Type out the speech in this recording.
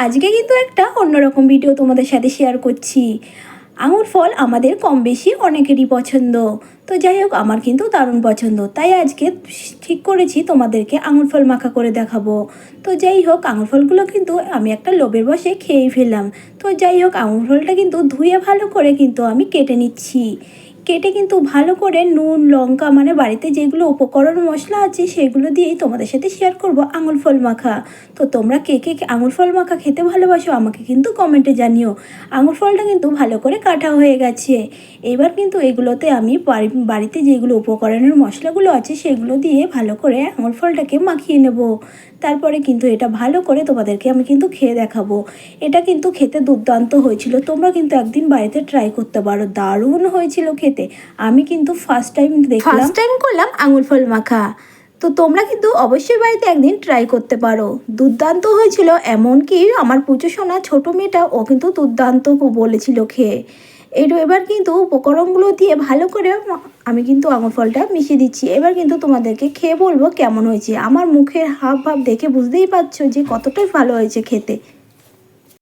আজকে কিন্তু একটা অন্যরকম ভিডিও তোমাদের সাথে শেয়ার করছি। আঙুর ফল আমাদের কম বেশি অনেকেরই পছন্দ। তো যাই হোক, আমার কিন্তু দারুণ পছন্দ, তাই আজকে ঠিক করেছি তোমাদেরকে আঙুর ফল মাখা করে দেখাবো। তো যাই হোক, আঙুর ফলগুলো কিন্তু আমি একটা লোভের বশে খেয়েই ফেললাম। তো যাই হোক, আঙুর ফলটা কিন্তু ধুয়ে ভালো করে কিন্তু আমি কেটে নিচ্ছি। কেটে কিন্তু ভালো করে নুন লঙ্কা মানে বাড়িতে যেগুলো উপকরণ মশলা আছে সেগুলো দিয়েই তোমাদের সাথে শেয়ার করব আঙুর ফল মাখা। তো তোমরা কে কে আঙুর ফল মাখা খেতে ভালোবাসো আমাকে কিন্তু কমেন্টে জানিও। আঙুর ফলটা কিন্তু ভালো করে কাটা হয়ে গেছে। এবার কিন্তু এগুলোতে আমি বাড়িতে যেগুলো উপকরণের মশলাগুলো আছে সেগুলো দিয়ে ভালো করে আঙুর ফলটাকে মাখিয়ে নেব। তারপরে কিন্তু এটা ভালো করে তোমাদেরকে আমি কিন্তু খেয়ে দেখাবো। এটা কিন্তু খেতে দুর্দান্ত হয়েছিল, তোমরা কিন্তু একদিন বাড়িতে ট্রাই করতে পারো, দারুণ হয়েছিল খেতে। আমি কিন্তু ফার্স্ট টাইম করলাম আঙুর ফল মাখা। তো তোমরা কিন্তু অবশ্যই বাড়িতে একদিন ট্রাই করতে পারো, দুর্দান্ত হয়েছিল। এমনকি আমার পুজো শোনা ছোটো মেয়েটা ও কিন্তু দুর্দান্ত বলেছিল খেয়ে। এবার কিন্তু উপকরণগুলো দিয়ে ভালো করে আমি কিন্তু আঙুর ফলটা মিশিয়ে দিচ্ছি। এবার কিন্তু তোমাদেরকে খেয়ে বলবো কেমন হয়েছে। আমার মুখের হাব ভাব দেখে বুঝতেই পারছো যে কতটাই ভালো হয়েছে খেতে।